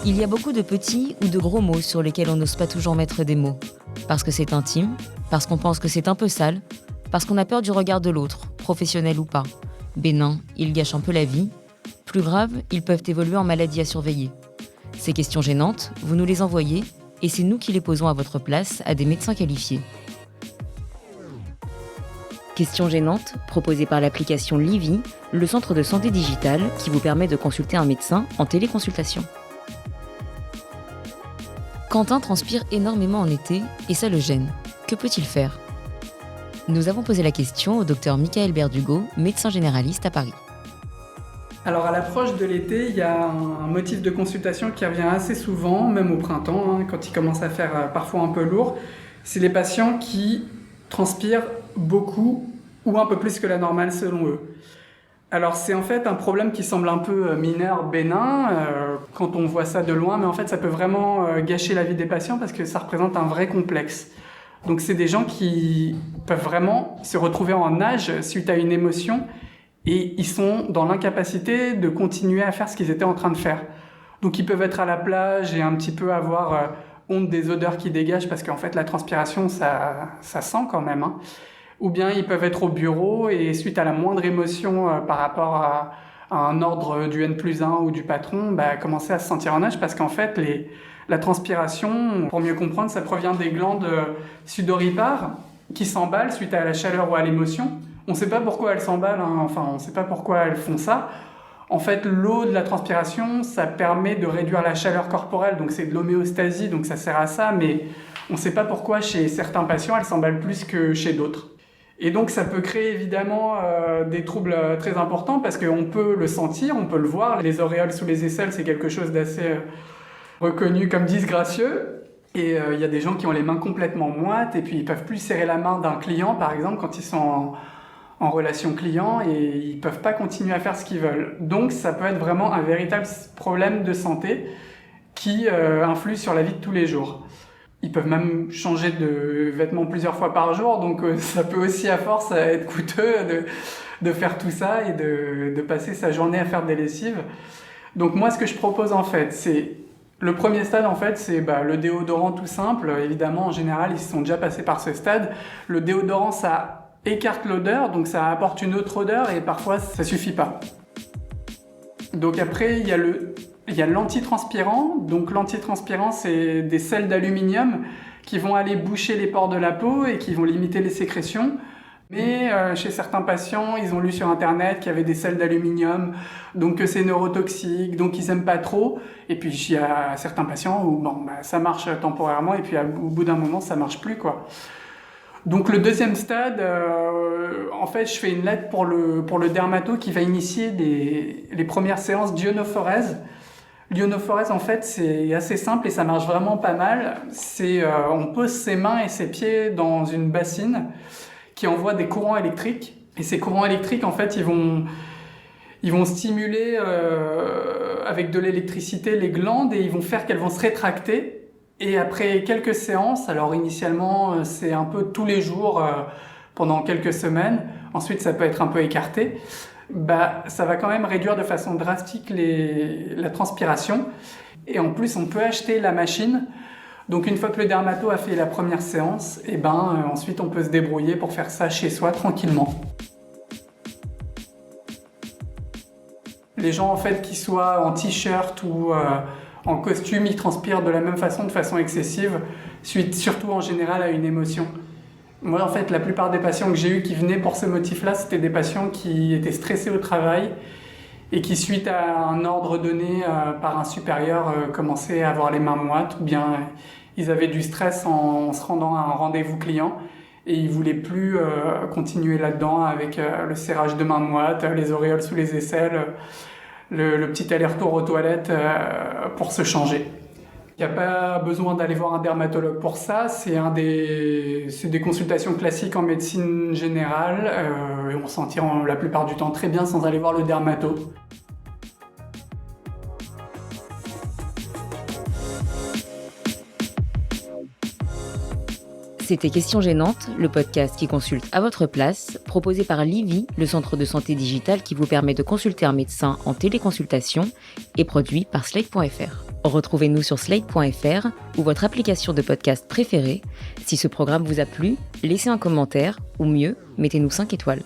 Il y a beaucoup de petits ou de gros mots sur lesquels on n'ose pas toujours mettre des mots. Parce que c'est intime, parce qu'on pense que c'est un peu sale, parce qu'on a peur du regard de l'autre, professionnel ou pas. Bénins, ils gâchent un peu la vie. Plus grave, ils peuvent évoluer en maladie à surveiller. Ces questions gênantes, vous nous les envoyez et c'est nous qui les posons à votre place à des médecins qualifiés. Questions gênantes, proposées par l'application Livy, le centre de santé digitale qui vous permet de consulter un médecin en téléconsultation. Quentin transpire énormément en été et ça le gêne. Que peut-il faire ? Nous avons posé la question au docteur Michael Berdugo, médecin généraliste à Paris. Alors à l'approche de l'été, il y a un motif de consultation qui revient assez souvent, même au printemps, quand il commence à faire parfois un peu lourd. C'est les patients qui transpirent beaucoup ou un peu plus que la normale selon eux. Alors c'est en fait un problème qui semble un peu mineur, bénin, quand on voit ça de loin, mais en fait ça peut vraiment gâcher la vie des patients parce que ça représente un vrai complexe. Donc c'est des gens qui peuvent vraiment se retrouver en nage suite à une émotion et ils sont dans l'incapacité de continuer à faire ce qu'ils étaient en train de faire. Donc ils peuvent être à la plage et un petit peu avoir honte des odeurs qui dégagent parce qu'en fait la transpiration ça sent quand même. Ou bien ils peuvent être au bureau et suite à la moindre émotion par rapport à un ordre du N+1 ou du patron, commencer à se sentir en nage parce qu'en fait la transpiration, pour mieux comprendre, ça provient des glandes sudoripares qui s'emballent suite à la chaleur ou à l'émotion. On ne sait pas pourquoi elles s'emballent, on ne sait pas pourquoi elles font ça. En fait, l'eau de la transpiration, ça permet de réduire la chaleur corporelle, donc c'est de l'homéostasie, donc ça sert à ça, mais on ne sait pas pourquoi chez certains patients, elles s'emballent plus que chez d'autres. Et donc ça peut créer évidemment des troubles très importants parce qu'on peut le sentir, on peut le voir. Les auréoles sous les aisselles, c'est quelque chose d'assez reconnu comme disgracieux. Et il y a des gens qui ont les mains complètement moites et puis ils peuvent plus serrer la main d'un client, par exemple, quand ils sont en relation client et ils peuvent pas continuer à faire ce qu'ils veulent. Donc ça peut être vraiment un véritable problème de santé qui influe sur la vie de tous les jours. Ils peuvent même changer de vêtements plusieurs fois par jour, donc ça peut aussi à force être coûteux de faire tout ça et de passer sa journée à faire des lessives. Donc moi ce que je propose en fait, c'est le premier stade en fait, c'est le déodorant tout simple. Évidemment en général ils sont déjà passés par ce stade. Le déodorant ça écarte l'odeur, donc ça apporte une autre odeur et parfois ça suffit pas. Donc après il y a l'antitranspirant. Donc l'antitranspirant, c'est des sels d'aluminium qui vont aller boucher les pores de la peau et qui vont limiter les sécrétions. Mais chez certains patients, ils ont lu sur Internet qu'il y avait des sels d'aluminium, donc que c'est neurotoxique, donc ils n'aiment pas trop. Et puis il y a certains patients où ça marche temporairement et puis au bout d'un moment, ça marche plus, quoi. Donc le deuxième stade, en fait, je fais une lettre pour le dermato qui va initier les premières séances d'ionophorèse. L'ionophorèse, en fait, c'est assez simple et ça marche vraiment pas mal. On pose ses mains et ses pieds dans une bassine qui envoie des courants électriques. Et ces courants électriques, en fait, ils vont stimuler avec de l'électricité les glandes et ils vont faire qu'elles vont se rétracter. Et après quelques séances, alors initialement, c'est un peu tous les jours pendant quelques semaines. Ensuite, ça peut être un peu écarté. Ça va quand même réduire de façon drastique la transpiration. Et en plus, on peut acheter la machine. Donc une fois que le dermato a fait la première séance, ensuite on peut se débrouiller pour faire ça chez soi tranquillement. Les gens en fait qui soient en t-shirt ou en costume, ils transpirent de la même façon, de façon excessive, suite surtout en général à une émotion. Moi, en fait, la plupart des patients que j'ai eus qui venaient pour ce motif-là, c'était des patients qui étaient stressés au travail et qui, suite à un ordre donné par un supérieur, commençaient à avoir les mains moites ou bien ils avaient du stress en se rendant à un rendez-vous client et ils ne voulaient plus continuer là-dedans avec le serrage de mains moites, les auréoles sous les aisselles, le petit aller-retour aux toilettes pour se changer. Il n'y a pas besoin d'aller voir un dermatologue pour ça, c'est des consultations classiques en médecine générale et on s'en tire la plupart du temps très bien sans aller voir le dermato. C'était Questions gênantes, le podcast qui consulte à votre place, proposé par Livy, le centre de santé digitale qui vous permet de consulter un médecin en téléconsultation et produit par Slate.fr. Retrouvez-nous sur slate.fr ou votre application de podcast préférée. Si ce programme vous a plu, laissez un commentaire ou mieux, mettez-nous 5 étoiles.